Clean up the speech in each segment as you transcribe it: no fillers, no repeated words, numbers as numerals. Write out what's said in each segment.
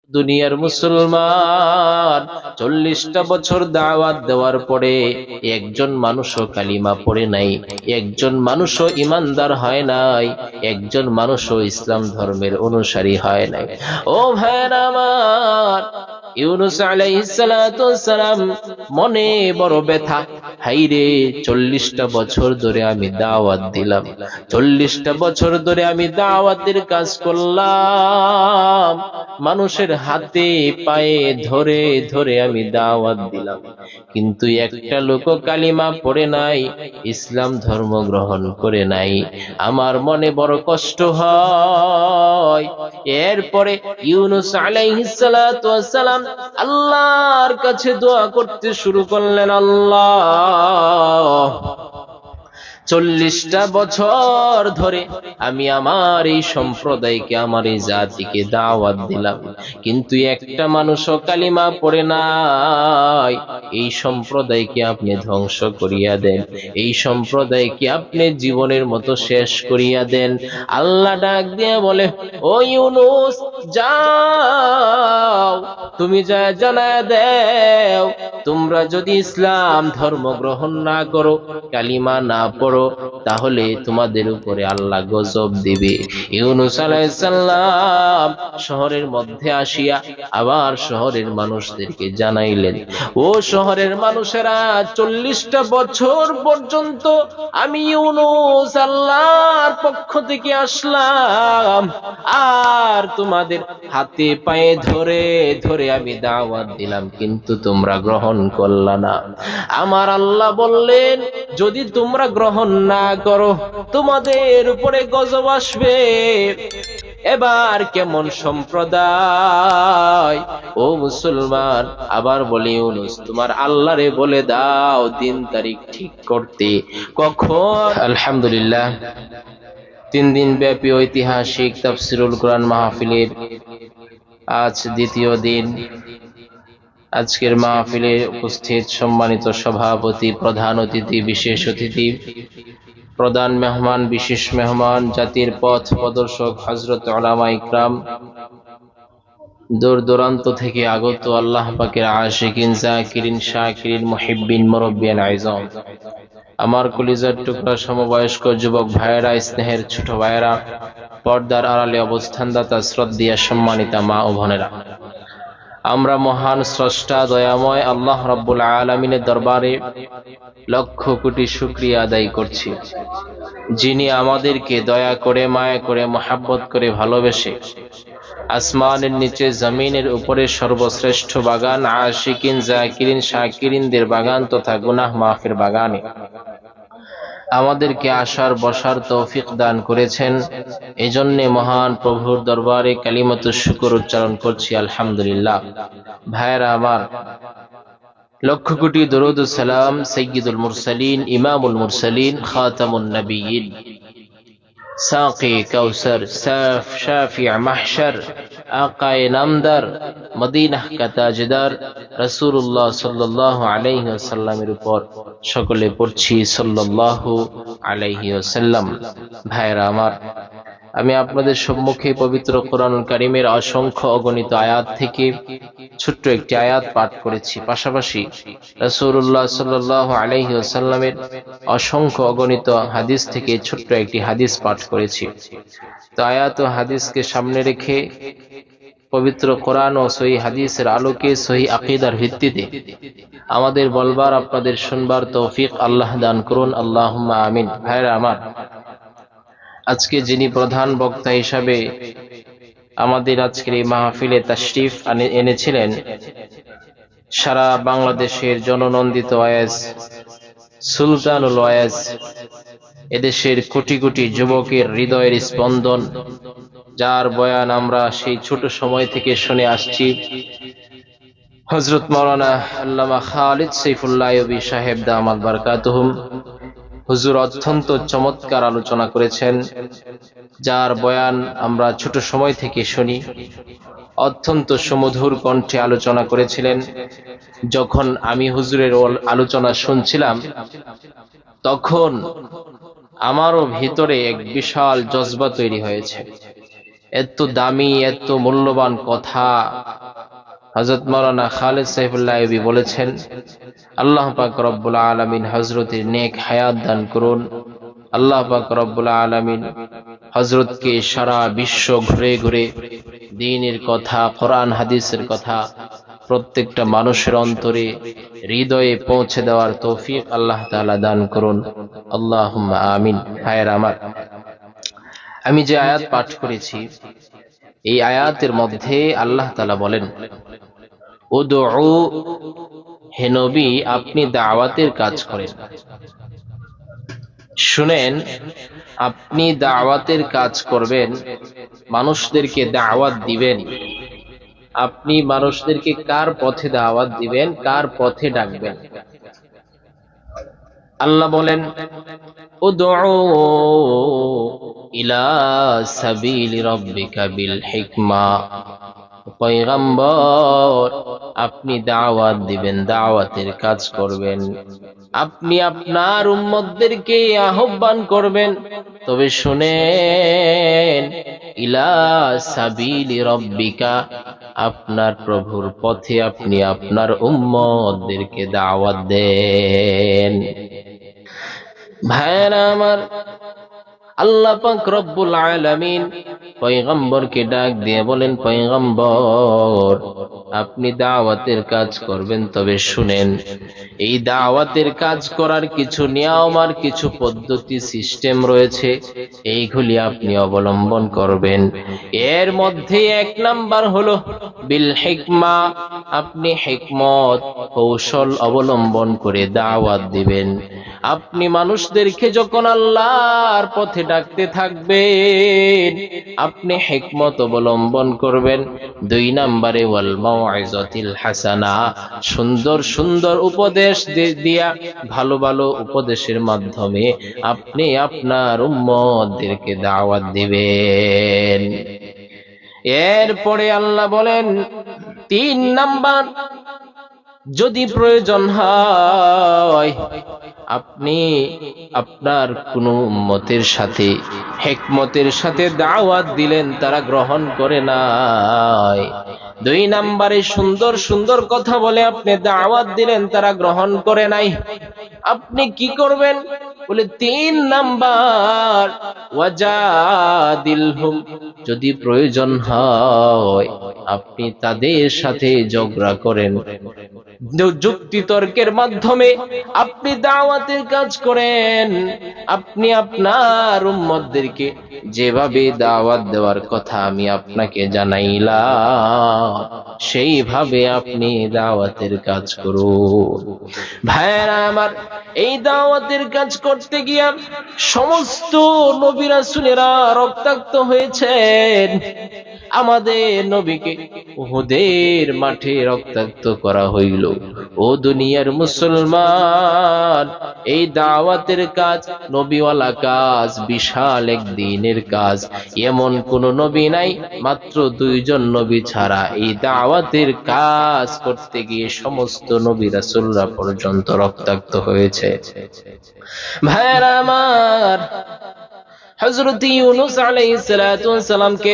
দুনিয়ার মুসলমান 40টা বছর দাওয়াত দেওয়ার পরে একজন মানুষও কালিমা পড়ে নাই, একজন মানুষও ইমানদার হয় নাই, একজন মানুষও ইসলাম ধর্মের অনুসারী হয় নাই। ও ভাইরা আমার, ইউনূস আলাইহিস সালাতু ওয়াসসালাম মনে বড় ব্যথা। হাইরে, 40টা বছর ধরে আমি দাওয়াত দিলাম, 40টা বছর ধরে আমি দাওয়াতের কাজ করলাম, মানুষের হাতে পায়ে ধরে ধরে আমি দাওয়াত দিলাম, কিন্তু একটা লোক কালিমা পড়ে নাই, ইসলাম ধর্ম গ্রহণ করে নাই। আমার মনে বড় কষ্ট হয়। এরপরে ইউনূস আলাইহিস সালাতু ওয়াসসালাম আল্লাহর কাছে দোয়া করতে শুরু করলেন, আল্লাহ, 40টা বছর ধরে আমি আমার এই সম্প্রদায়কে, আমার এই জাতিকে দাওয়াত দিলাম, কিন্তু একটা মানুষও কালিমা পড়ে নাই। এই সম্প্রদায়কে আপনি ধ্বংস করিয়া দেন, এই সম্প্রদায়কে আপনি জীবনের মতো শেষ করিয়া দেন। আল্লাহ ডাক দিয়ে বলে, ও ইউনূস, যাও, তুমি যা জানায়া দেও, তোমরা যদি ইসলাম ধর্ম গ্রহণ না করো, কালিমা না পড়ো, তাহলে তোমাদের উপরে আল্লাহ গজব দিবে। ইউনূস আলাইহিস সালাম শহরের মধ্যে আসিয়া আবার শহরের মানুষদেরকে জানাইলেন, ও শহরের মানুষেরা, 40টা বছর পর্যন্ত আমি ইউনূস আল্লাহর পক্ষ থেকে আসলাম, আর তোমাদের হাতে পায়ে ধরে ধরে আমি দাওয়াত দিলাম, কিন্তু তোমরা গ্রহণ করলা না। আমার আল্লাহ বললেন, যদি তোমরা গ্রহণ না করো, তোমাদের উপরে গজব আসবে। এবার কেমন সম্প্রদায়! ও মুসলমান, আবার বলি, ইউনূস, তোমার আল্লাহরে বলে দাও দিন তারিখ ঠিক করতে, কখন। আলহামদুলিল্লাহ, 3 দিন ব্যাপী ঐতিহাসিক তাফসীরুল কোরআন মাহফিলের আজ দ্বিতীয় দিন। আজকের মাহফিলে উপস্থিত সম্মানিত সভাপতি, প্রধান অতিথি, বিশেষ অতিথি, প্রধান মেহমান, বিশেষ মেহমান, জাতির পথ প্রদর্শক হযরত উলামা ইকরাম, দূর দূরান্ত থেকে আগত আল্লাহ পাকের আশিকিন, জাকিরিন, শাকিরিন, মুহিব্বিন, মুরব্বিয়ান আইজাম, আমার কলিজার টুকরা সমবয়স্ক যুবক ভাইয়েরা, স্নেহের ছোট ভাইয়েরা, পর্দার আড়ালে অবস্থানদাতা শ্রদ্ধেয়া সম্মানিতা মা ও বোনেরা, আমরা মহান স্রষ্টা দয়াময় আল্লাহ রাব্বুল আলামিনের দরবারে লক্ষ কোটি শুকরিয়া আদায় করছি, যিনি আমাদেরকে দয়া করে, মায়া করে, মহাব্বত করে, ভালোবেসে আসমানের নিচে জমিনের উপরে সর্বশ্রেষ্ঠ বাগান আশিকিন, জাকিরিন, শাকিরিনদের বাগান তথা গুনাহ মাফের বাগানে আমাদেরকে আসার বসার তৌফিক দান করেছেন। এজন্য মহান প্রভুর দরবারে কালিমাতুশ শুকর উচ্চারণ করছি, আলহামদুলিল্লাহ। ভাইরা আমার, লক্ষ কোটি দরুদ ও সালাম সাইয়্যিদুল মুরসালিন, ইমামুল মুরসালিন, খাতামুন নবিয়্যিন, সাকি কাউসার, শাফি মাহশার, আকায়ে নামদার, মদিনাহ কা তাজদার রাসূলুল্লাহ সাল্লাল্লাহু আলাইহি ওয়াসাল্লামের উপর সকলে পড়ছি সাল্লাল্লাহু আলাইহি ওয়াসাল্লাম। ভাইরা আমার, আমি আপনাদের সম্মুখে পবিত্র কোরআনুল কারীমের অসংখ্য অগণিত আয়াত থেকে ছোট্ট একটি আয়াত পাঠ করেছি, পাশাপাশি রাসূলুল্লাহ সাল্লাল্লাহু আলাইহি ওয়াসাল্লামের অসংখ্য অগণিত হাদিস থেকে ছোট্ট একটি হাদিস পাঠ করেছি। তো আয়াত ও হাদিসকে সামনে রেখে পবিত্র কোরআন ও সহি হাদিসের আলোকে সহি আকীদার ভিত্তিতে আমাদের বলবার, আপনাদের শুনবার তৌফিক আল্লাহ দান করুন, আল্লাহুম্মা আমিন। ভাইরা আমার, আজকে যিনি প্রধান বক্তা হিসাবে আমাদের আজকের এই মাহফিলে তাশরিফ এনেছিলেন, সারা বাংলাদেশের জননন্দিত ওয়াইজ, সুলতানুল ওয়াইজ, এদেশের কোটি কোটি যুবকের হৃদয়ের স্পন্দন, যার বয়ান আমরা সেই ছোট সময় থেকে শুনে আসছি, হযরত মাওলানা আল্লামা খালিদ সাইফুল্লাহ আইয়ুবী সাহেব দামাত বারাকাতুহুম, হুজুর অত্যন্ত চমৎকার আলোচনা করেছেন, যার বয়ান আমরা ছোট সময় থেকে শুনি। অত্যন্ত সুমধুর কণ্ঠে আলোচনা করেছিলেন। যখন আমি হুজুরের আলোচনা শুনছিলাম, তখন আমারও ভিতরে এক বিশাল জজবা তৈরি হয়েছে। এত দামি এত মূল্যবান কথা হযরত মাওলানা খালেদ সাইফুল্লাহ আইয়ুবী বলেছেন। আল্লাহ পাক রব্বুল আলামিন হযরতের নেক হায়াত দান করুন। আল্লাহ পাক রব্বুল আলামিন হযরতকে সারা বিশ্ব ঘুরে ঘুরে দ্বীনের কথা, কোরআন হাদিসের কথা প্রত্যেকটা মানুষের অন্তরে হৃদয়ে পৌঁছে দেওয়ার তৌফিক আল্লাহ তাআলা দান করুন। আল্লাহুম্মা আমিন। ভাইয়েরা আমার, আমি যে আয়াত পাঠ করেছি এই আয়াতের মধ্যে আল্লাহ তাআলা বলেন, উদউ, হে নবী আপনি দাওয়াতের কাজ করেন। শুনেন, আপনি দাওয়াতের কাজ করবেন, মানুষদেরকে দাওয়াত দিবেন। আপনি মানুষদেরকে কার পথে দাওয়াত দিবেন, কার পথে ডাকবেন? আল্লাহ বলেন, উদউ ইলা সাবিলি রাব্বিকা বিল হিকমা। পয়গম্বর, আপনি দাওয়াত দিবেন, দাওয়াতের কাজ করবেন, আপনি আপনার উম্মতদেরকে আহ্বান করবেন। তবে শুনেন, ইলা সাবিলি রাব্বিকা, আপনার প্রভুর পথে আপনি আপনার উম্মতদেরকে দাওয়াত দেন। ভাইরা আমার, আল্লাহ পাক রব্বুল আলামিন পয়গম্বরকে ডাক দিয়ে বলেন, পয়গম্বর আপনি দাওয়াতের কাজ করবেন, তবে শুনেন এই দাওয়াতের কাজ করার কিছু নিয়ম আর কিছু পদ্ধতি সিস্টেম রয়েছে, এইগুলি আপনি অবলম্বন করবেন। এর মধ্যে এক নাম্বার হলো বিল হিকমা, আপনি হিকমত কৌশল অবলম্বন করে দাওয়াত দিবেন। আপনি মানুষদেরকে যখন আল্লাহর পথে ডাকতে থাকবেন, আপনি হিকমত অবলম্বন করবেন। দুই নম্বরে ওয়াল মাউইজাতিল হাসানা, সুন্দর সুন্দর উপদেশ দিয়া, ভালো ভালো উপদেশের মাধ্যমে আপনি আপনার উম্মতদেরকে দাওয়াত দিবেন। এরপরে আল্লাহ বলেন, তিন নাম্বার, যদি প্রয়োজন হয় আপনি আপনার কোন উম্মতের সাথে হিকমতের সাথে দাওয়াত দিলেন, তারা গ্রহণ করে নাই। দুই নম্বরে সুন্দর সুন্দর কথা বলে আপনি দাওয়াত দিলেন, তারা গ্রহণ করে নাই। আপনি কি করবেন বলে, তিন নাম্বার, ওয়াজাদিলহুম, যদি প্রয়োজন হয় আপনি তাদের সাথে ঝগড়া করেন, যুক্তি তর্কের মাধ্যমে আপনি দাওয়াতের কাজ করেন। আপনি আপনার উম্মতদেরকে যেভাবে দাওয়াত দেওয়ার কথা আমি আপনাকে জানাইলাম, সেইভাবে আপনি দাওয়াতের কাজ করুন। ভাইরা আমার, এই দাওয়াতের কাজ করতে গিয়া সমস্ত নবী রাসূলেরা রক্তাক্ত হয়েছেন। আমাদের নবীকে উহুদের মাঠে রক্তাক্ত করা হইল। ও দুনিয়ার মুসলমান, এই দাওয়াতের কাজ নবীওয়ালা কাজ, বিশাল এক দিনের কাজ। এমন কোন নবী নাই, মাত্র দুইজন নবী ছাড়া এই দাওয়াতের কাজ করতে গিয়ে সমস্ত নবী রাসূলরা পর্যন্ত রক্তাক্ত হয়েছে। ভাইরা আমার, হযরত ইউনূস আলাইহিস সালাতু ওয়াস সালামকে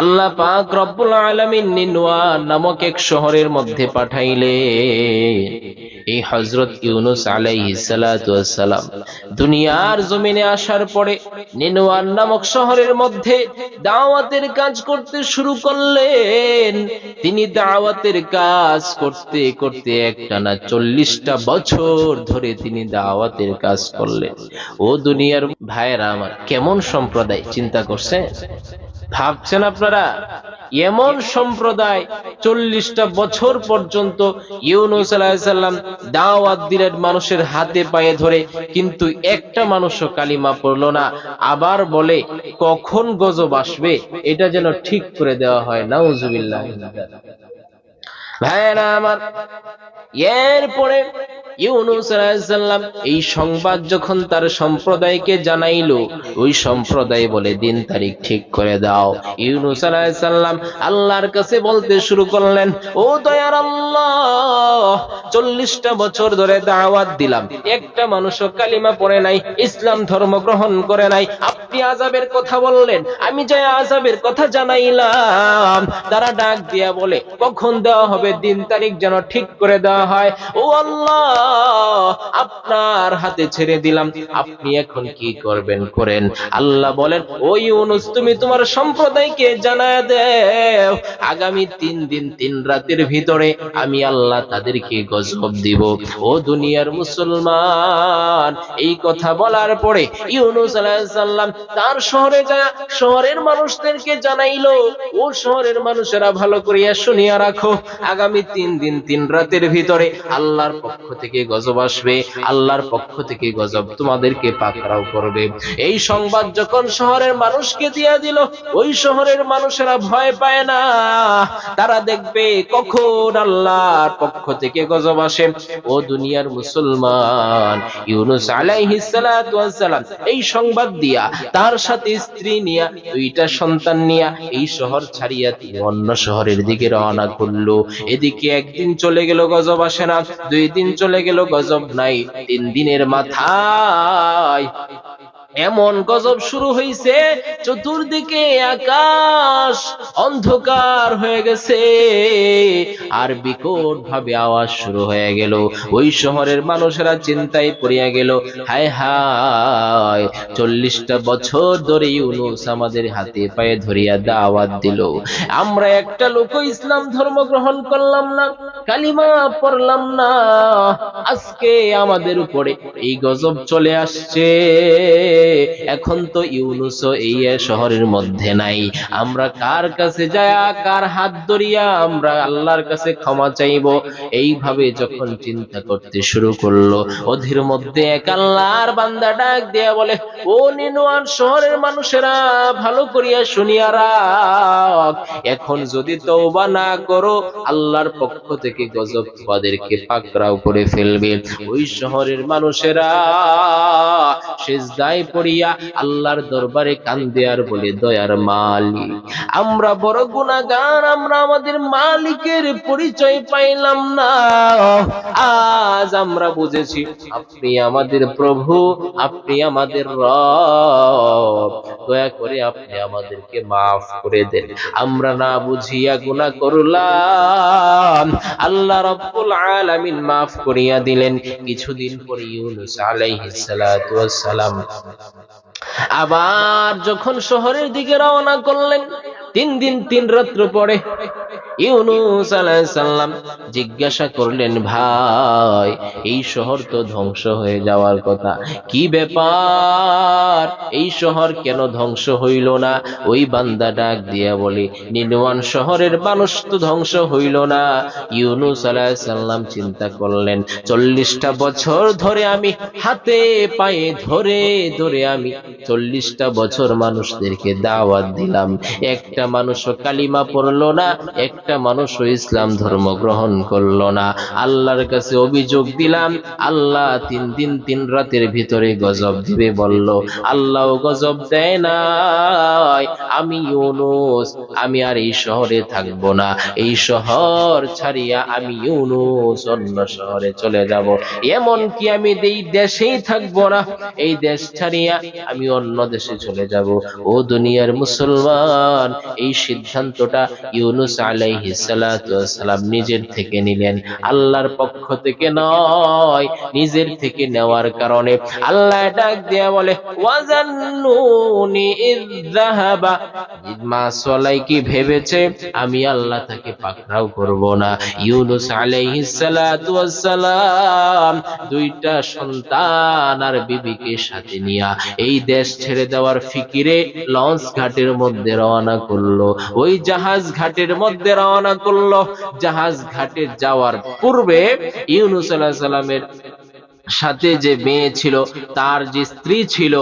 আল্লাহ পাক রব্বুল আলামিন নিনওয়া নামক এক শহরের মধ্যে পাঠাইলেন। এই হযরত ইউনূস আলাইহিস সালাতু ওয়াস সালাম দুনিয়ার জমিনে আসার পরে নিনওয়া নামক শহরের মধ্যে দাওয়াতের কাজ করতে শুরু করলেন। তিনি দাওয়াতের কাজ করতে করতে একটানা 40টা বছর ধরে তিনি দাওয়াতের কাজ করলেন। ও দুনিয়ার ভাইরা আমার, কেমন সম্প্রদায় চিন্তা করছেন? ভাবছেন আপনারা এমন সম্প্রদায় 40টা বছর পর্যন্ত ইউনূস আলাইহিস সালাম দাওয়াত দিলেন মানুষের হাতে পায়ে ধরে, কিন্তু একটা মানুষও কালিমা পড়লো না। আবার বলে কখন গজব আসবে এটা যেন ঠিক করে দেওয়া হয়। নাউজুবিল্লাহ। ভাইরা আমার, এরপরে ইউনূস আলাইহিস সালাম এই সংবাদ যখন তার সম্প্রদায়কে জানাইলো, ওই সম্প্রদায় বলে দিন তারিখ ঠিক করে দাও। ইউনূস আলাইহিস সালাম আল্লাহর কাছে বলতে শুরু করলেন, ও দয়ার আল্লাহ, 40টা বছর ধরে দাওয়াত দিলাম, একটা মানুষও কালিমা পড়ে নাই, ইসলাম ধর্ম গ্রহণ করে নাই। আপনি আপনি আযাবের কথা বললেন, আমি যাই আযাবের কথা জানাইলাম। তারা ডাক দিয়া বলে, কখন দেওয়া হবে, দিন তারিখ যেন ঠিক করে দেওয়া হয়। ও আল্লাহ, আপনার হাতে ছেড়ে দিলাম, আপনি এখন কি করবেন করেন। আল্লাহ বলেন, ও ইউনুস, তুমি তোমার সম্প্রদায়কে জানায় দেও, আগামী 3 দিন 3 রাতের ভিতরে আমি আল্লাহ তাদেরকে গজব দিব। ও দুনিয়ার মুসলমান, এই কথা বলার পরে ইউনুস আলাইহিস সালাম তার শহরে যায় শহরের মানুষদেরকে জানাইলো, ও শহরের মানুষেরা ভালো করিয়া শুনিয়া রাখো, আগামী 3 দিন 3 রাতের ভিতরে আল্লাহর পক্ষ থেকে গজব আসবে, আল্লাহর পক্ষ থেকে গজব তোমাদেরকে পাকড়াও করবে। এই সংবাদ যখন শহরের মানুষকে দিয়া দিল, ওই শহরের মানুষেরা ভয় পায় না, তারা দেখবে কখন আল্লাহর পক্ষ থেকে গজব আসে। ও দুনিয়ার মুসলমান, ইউনুস আলাইহিস সালাতু ওয়াস সালাম এই সংবাদ দিয়া তার সাথে স্ত্রী নিয়া 2টা সন্তান নিয়া এই শহর ছাড়িয়া তিনি অন্য শহরের দিকে রওনা করলো। এদিকে 1 দিন চলে গেল, গজব আসে না, 2 দিন চলে গেল, গজব নাই, 3 দিনের মাথায় এমন গজব শুরু হইছে, চতুর্দিকে আকাশ অন্ধকার হয়ে গেছে, আর বিকট ভাবে আওয়াজ শুরু হয়ে গেল। ওই শহরের মানুষেরা চিন্তায় পড়িয়া গেল, হায় হায়, 40টা বছর ধরে ইউনুস আমাদের হাতে পায়ে ধরিয়া দাওয়াত দিল, আমরা একটা লোক ইসলাম ধর্ম গ্রহণ করলাম না, কালিমা পড়লাম না, আজকে আমাদের উপরে এই গজব চলে আসছে। এখন তো ইউনুসও এই শহরের মধ্যে নাই, আমরা কার কাছে যায়া কার হাত ধরিয়া আমরা আল্লাহর কাছে ক্ষমা চাইব। এইভাবে যখন চিন্তা করতে শুরু করলো, ওদের মধ্যে এক আল্লাহর বান্দা ডাক দিয়া বলে, ও নিনওয়ান শহরের মানুষেরা, ভালো করিয়া শুনিয়া রাখ, এখন যদি তওবা না করো, আল্লাহর পক্ষ থেকে গজব তোমাদেরকে পাকড়াও করে ফেলবে। ওই শহরের মানুষেরা সিজদায় পড়িয়া আল্লাহর দরবারে কান্দে আর বলে, দয়ার মালিক, আমরা বড় গুনাহগার, আমরা আমাদের মালিকের পরিচয় পাইলাম না, আজ আমরা বুঝেছি আপনি আমাদের প্রভু, আপনি আমাদের রব, দয়া করে আপনি আমাদেরকে মাফ করে দেন, আমরা না বুঝিয়া গুনাহ করলাম। আল্লাহ রাব্বুল আলামিন মাফ করিয়া দিলেন। কিছুদিন পরে ইউনুস আলাইহিস সালাতু ওয়াস সালাম আবার যখন শহরের দিকে রওনা করলেন, 3 দিন 3 রাত্র পরে ইউনুস আলাইহিস সালাম জিজ্ঞাসা করলেন, ভাই, এই শহর তো ধ্বংস হয়ে যাওয়ার কথা, কি ব্যাপার, এই শহর কেন ধ্বংস হইল না? ওই বান্দা ডাক দিয়া বলে, নিনওয়ান শহরের মানুষ তো ধ্বংস হইল না। ইউনুস আলাইহিস সালাম চিন্তা করলেন, 40টা বছর ধরে আমি হাতে পায়ে ধরে ধরে আমি 40টা বছর মানুষদেরকে দাওয়াত দিলাম, একটা মানুষও কালিমা পড়লো না, একটা মানুষও ইসলাম ধর্ম গ্রহণ করলো না। আল্লাহর কাছে অভিযোগ দিলাম, আল্লাহ 3 দিন 3 রাতের ভিতরে গজব দিবে বলল, আল্লাহ গজব দেয় নাই। আমি ইউনুস, আমি আর এই শহরে থাকবো না, এই শহর ছাড়িয়া আমি ইউনুস অন্য শহরে চলে যাব, এমন কি আমি এই দেশেই থাকবো না, এই দেশ ছাড়িয়া আমি অন্য দেশে চলে যাব। ও দুনিয়ার মুসলমান, এই সিদ্ধান্তটা ইউনুস আলাইহিস সালাতু ওয়াস সালাম নিজের থেকে নিলেন, আল্লাহর পক্ষ থেকে নয়। নিজের থেকে নেওয়ার কারণে আল্লাহ ডাক দিয়া বলে, ওয়াজান্নুনি ইয যাহাবা, মা সলাই কি ভেবেছে আমি আল্লাহ তাকে পাকড়াও করব না? ইউনুস আলাইহিস সালাতু ওয়াস সালাম 2টা সন্তান আর বিবিকে সাথে নিয়া এই দেশ ছেড়ে দেওয়ার ফিকিরে লঞ্চ ঘাটের মধ্যে রওনা করলো। ওই জাহাজ ঘাটের মধ্যে রওনা করলো। জাহাজ ঘাটে যাওয়ার পূর্বে ইউনুস আলাইহিস সালামের সাথে যে মেয়ে ছিল, তার যে স্ত্রী ছিল,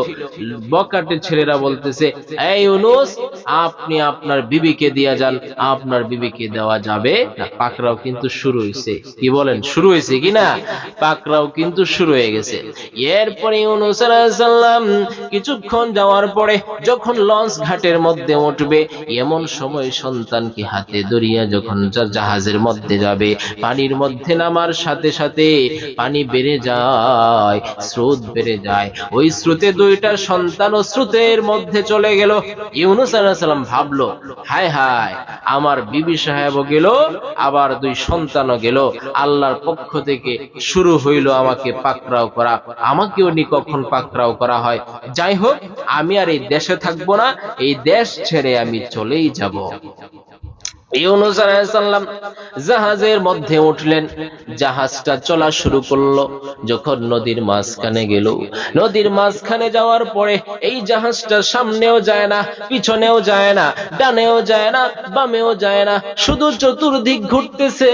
বকাটে ছেলেরা বলতেছে, এই ইউনুস, আপনি আপনার বিবিকে দিয়া যান, আপনার বিবিকে দেওয়া যাবে না। পাকড়াও কিন্তু শুরু হয়েছে, কি বলেন, শুরু হয়েছে কিনা? পাকড়াও কিন্তু শুরু হয়ে গেছে। এরপরে ইউনুস আলাইহিস সালাম কিছুক্ষণ যাওয়ার পরে যখন লঞ্চ ঘাটের মধ্যে উঠবে, এমন সময় সন্তানকে হাতে ধরিয়া যখন জাহাজের মধ্যে যাবে, পানির মধ্যে নামার সাথে সাথে পানি বেড়ে যায়, যায়, স্রোত বেড়ে যায়। ওই স্রোতে দুইটা সন্তানও স্রোতের মধ্যে চলে গেল। ইউনূস আলাইহিস সালাম ভাবলো, হায় হায়, আমার বিবি সাহেবও গেল, আবার দুই সন্তানও গেল। আল্লাহর পক্ষ থেকে শুরু হইল আমাকে পাকড়াও করা, আমাকেও নি কখন পাকড়াও করা হয়। যাই হোক, আমি আর এই দেশে থাকবো না, এই দেশ ছেড়ে আমি চলেই যাব। ইউনূস আলাইহিস সালাম জাহাজের মধ্যে উঠলেন, জাহাজটা চলা শুরু করলো। যখন নদীর মাঝখানে গেল, নদীর মাঝখানে যাওয়ার পরে এই জাহাজটা সামনেও যায় না, পিছনেও যায় না, ডানেও যায় না, বামেও যায় না, শুধু চতুর্দিক ঘুরতেছে।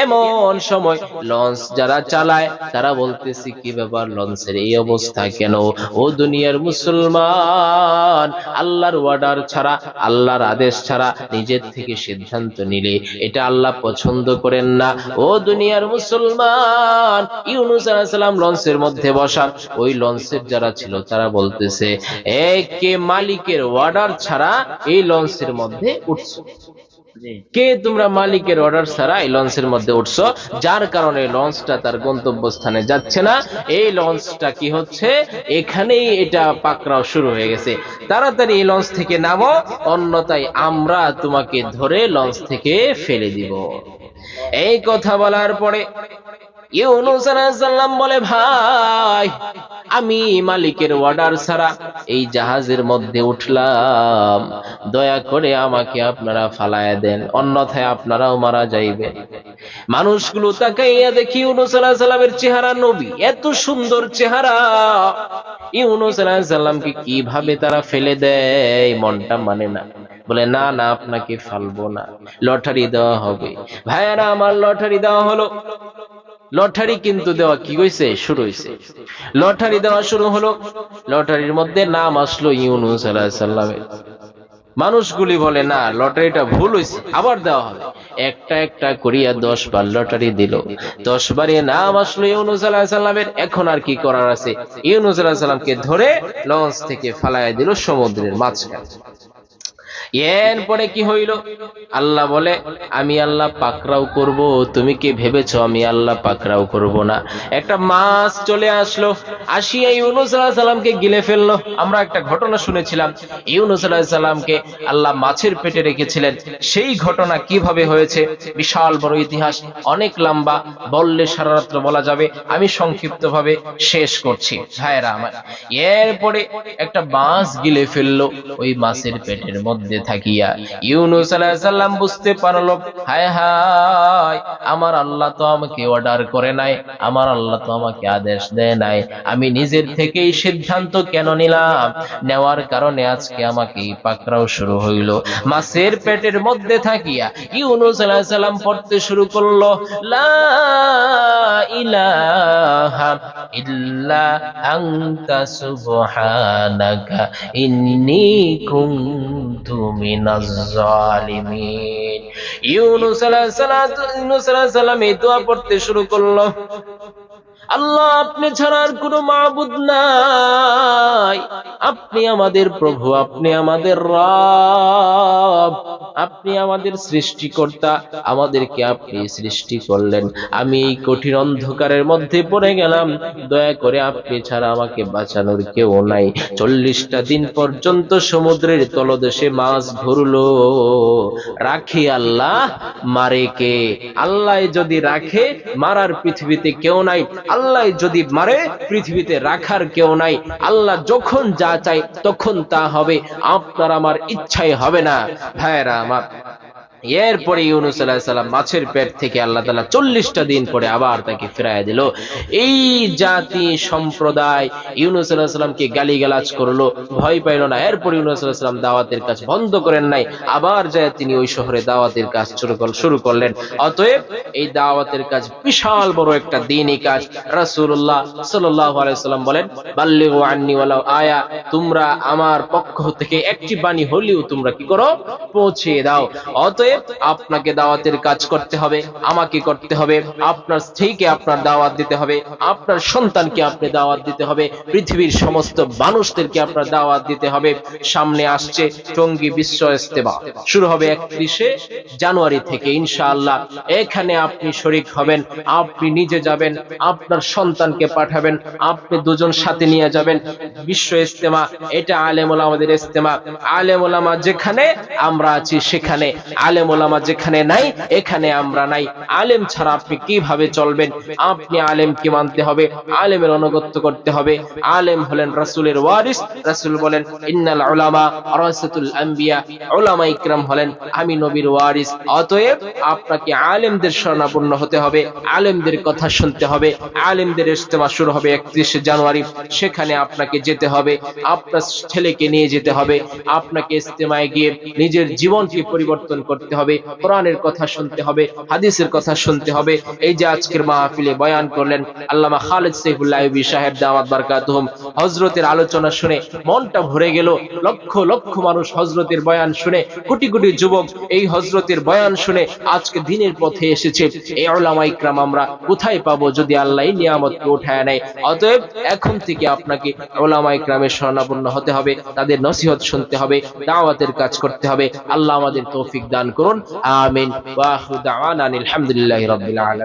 এমন সময় লঞ্চ যারা চালায় তারা বলতেছে, কি ব্যাপার, লঞ্চের এই অবস্থা কেন? ও দুনিয়ার মুসলমান, আল্লাহর অর্ডার ছাড়া, আল্লাহর আদেশ ছাড়া নিজের থেকে সিদ্ধান্ত নিলে এটা আল্লাহ পছন্দ করেন না। ও দুনিয়ার মুসলমান, ইউনূস আলাইহিস সালাম লঞ্চের মধ্যে বসা। ওই লঞ্চের যারা ছিল তারা বলতেছে, কে মালিকের অর্ডার ছাড়া এই লঞ্চের মধ্যে উঠছো? কে তোমরা মালিকের অর্ডার ছাড়া এই লঞ্চের মধ্যে উঠছো, যার কারণে লঞ্চটা তার গন্তব্যস্থানে যাচ্ছে না? এই লঞ্চটা কি হচ্ছে, এখানেই এটা পাকড়াও শুরু হয়ে গেছে, তাড়াতাড়ি এই লঞ্চ থেকে নামো, অন্যথায় আমরা তোমাকে ধরে লঞ্চ থেকে ফেলে দিব। এই কথা বলার পরে ইউনূস আলাইহিস সালাম বলে, ভাই, আমি মালিকের অর্ডার ছাড়া এই জাহাজের মধ্যে উঠলাম, দয়া করে আমাকে আপনারা ফালায়া দেন, অন্যথায় আপনারাও মারা যাইবেন। মানুষগুলো তাকাইয়া দেখি ইউনূস আলাইহিস সালামের চেহারা, নবী এত সুন্দর চেহারা, ইউনূস আলাইহিস সালামকে কিভাবে তারা ফেলে দেয়, মনটা মানে না। বলে, না না, আপনাকে ফালবো না, লটারি দেওয়া হবে। ভাইয়ারা আমার, লটারি দেওয়া হলো। লটারি কিন্তু দেওয়া কি হইছে, শুরু হইছে। লটারি দেওয়া শুরু হলো। লটারির মধ্যে নাম আসলো ইউনূস আলাইহিস সালামের। মানুষগুলি বলে, না, লটারিটা ভুল হইছে, আবার দেওয়া হবে। একটা একটা করিয়া 10 বার লটারি দিল। 10 বারে নাম আসলো ইউনূস আলাইহিস সালামের। এখন আর কি করার আছে, ইউনূস আলাইহিস সালামকে ধরে লঞ্চ থেকে ফালাইয়া দিল সমুদ্রের মাঝখানে। এরপরে কি হইল, আল্লাহ বলে, আমি আল্লাহ পাকড়াও করব, তুমি কি ভেবেছো আমি আল্লাহ পাকড়াও করব না? একটা মাছ চলে আসলো, আসিয়া ইউনূস আলাইহিস সালামকে গিলে ফেললো। আমরা একটা ঘটনা শুনেছিলাম, ইউনূস আলাইহিস সালামকে আল্লাহ মাছের পেটে রেখেছিলেন। সেই ঘটনা কিভাবে হয়েছে, বিশাল বড় ইতিহাস, অনেক লম্বা, বললে সারা রাত্র বলা যাবে। আমি সংক্ষিপ্তভাবে শেষ করছি ভাইরা আমার। এরপরে একটা মাছ গিলে ফেললো ওই মাছের পেটের মধ্যে থাকিয়া। ইউনূস আলাইহিস সালাম বুঝতে পারলো, হায় হায়, আমার আল্লাহ তো আমাকে অর্ডার করে নাই, আমার আল্লাহ তো আমাকে আদেশ দেয় নাই, আমি নিজের থেকেই সিদ্ধান্ত কেন নিলাম? নেওয়ার কারণে আজকে আমাকে পাকড়াও শুরু হইল। মাছের পেটের মধ্যে থাকিয়া ইউনূস আলাইহিস সালাম পড়তে শুরু করলো, লা ইলাহা ইল্লা আনতা সুবহানাকা ইন্নী কুনতু মিনাজ জালিমিন। ইউনূস আলাইহিস সালাম এই দোয়া পড়তে শুরু করলো, আল্লাহ, আপনি ছাড়া আর কোনো মাবুদ নাই, আপনি আমাদের প্রভু, আপনি আমাদের রব, আপনি আমাদের সৃষ্টিকর্তা, আমাদেরকে আপনি সৃষ্টি করলেন। আমি এই কঠিন অন্ধকারের মধ্যে পড়ে গেলাম, দয়া করে আপনি ছাড়া আমাকে বাঁচানোর কেউ নাই। 40টা দিন পর্যন্ত সমুদ্রের তলদেশে মাছ ধরলো, রাখি আল্লাহ, মারে কে? আল্লাহ যদি রাখে, মারার পৃথিবীতে কেউ নাই। আল্লাহ যদি মারে, পৃথিবীতে রাখার কেউ নাই। আল্লাহ যখন যা চায় তখন তা হবে, আপনার আমার ইচ্ছাই হবে না। ভাইরা আমার, এরপরে ইউনূস আলাইহিস সালাম মাছের পেট থেকে আল্লাহ তাআলা 40টা দিন পরে আবার তাকে ফিরাইয়া দিল। এই জাতি সম্প্রদায় ইউনূস আলাইহিস সালামকে গালিগালাজ করলো, ভয় পাইল না। এরপর ইউনূস আলাইহিস সালাম দাওয়াতের কাজ বন্ধ করেন নাই, আবার যায় তিনি ওই শহরে দাওয়াতের কাজ শুরু করলেন। অতএব এই দাওয়াতের কাজ বিশাল বড় একটা দ্বীনি কাজ। রাসূলুল্লাহ সাল্লাল্লাহু আলাইহি সাল্লাম বলেন, বাল্লিগু আন্নী ওয়ালাউ আয়া, তোমরা আমার পক্ষ থেকে একটি বাণী হলেও তোমরা কি করো, পৌঁছে দাও। অতএব আপনাকে দাওয়াতের কাজ করতে হবে, আমাকে করতে হবে, আপনার স্ত্রীকে আপনার দাওয়াত দিতে হবে, আপনার সন্তানকে আপনি দাওয়াত দিতে হবে, পৃথিবীর সমস্ত মানুষদেরকে আপনার দাওয়াত দিতে হবে। সামনে আসছে টঙ্গী বিশ্ব ইজতেমা, শুরু হবে 31শে জানুয়ারি থেকে ইনশাআল্লাহ। এখানে আপনি শরীক হবেন, আপনি নিজে যাবেন, আপনার সন্তানকে পাঠাবেন, আপনি দুজন সাথে নিয়ে যাবেন। বিশ্ব ইজতেমা এটা আলেম ওলামাদের ইজতেমা। আলেম ওলামা যেখানে আমরা আছি সেখানে, আলেম ওলামা যেখানে নাই এখানে আমরা নাই। আলেম ছাড়া আপনি কিভাবে চলবেন? আপনি আলেমকে মানতে হবে, আলেমের অনুগত্য করতে হবে। আলেম হলেন রাসূলের ওয়ারিস। রাসূল বলেন ইন্নাল উলামা ওয়ারাসাতুল আম্বিয়া, উলামা ইকরাম হলেন আমি নবীর ওয়ারিস। অতএব আপনাকে আলেমদের শরণাপন্ন হতে হবে, আলেমদের কথা শুনতে হবে। আলেমদের ইজতেমা শুরু হবে 31শে জানুয়ারি, সেখানে আপনাকে যেতে হবে, আপনার ছেলেকে নিয়ে যেতে হবে, আপনাকে ইজতেমায় গিয়ে নিজের জীবনকে পরিবর্তন করতে হবে, কোরআনের কথা শুনতে হবে, হাদিসের কথা শুনতে হবে। এই যে আজকের মাহফিলে বয়ান করলেন আল্লামা খালেদ সাইফুল্লাহ আইয়ুবী সাহেব দামাত বারকাতুহুম, হযরতের আলোচনা শুনে মনটা ভরে গেল। লক্ষ লক্ষ মানুষ হযরতের বয়ান শুনে, কোটি কোটি যুবক এই হযরতের বয়ান শুনে আজকে দ্বীনের পথে এসেছে। এই উলামা ইকরাম আমরা কোথায় পাবো যদি আল্লাহ এই নিয়ামতকে উঠায় নেয়? অতএব এখন থেকে আপনাকে উলামা ইকরামের শরণাপন্ন হতে হবে, তাদের নসিহত শুনতে হবে, দাওয়াতের কাজ করতে হবে। আল্লাহ আমাদের তৌফিক দান করুন, আমিন। ওয়া আখিরু দাওয়ানা আলহামদুলিল্লাহি রাব্বিল আলামিন।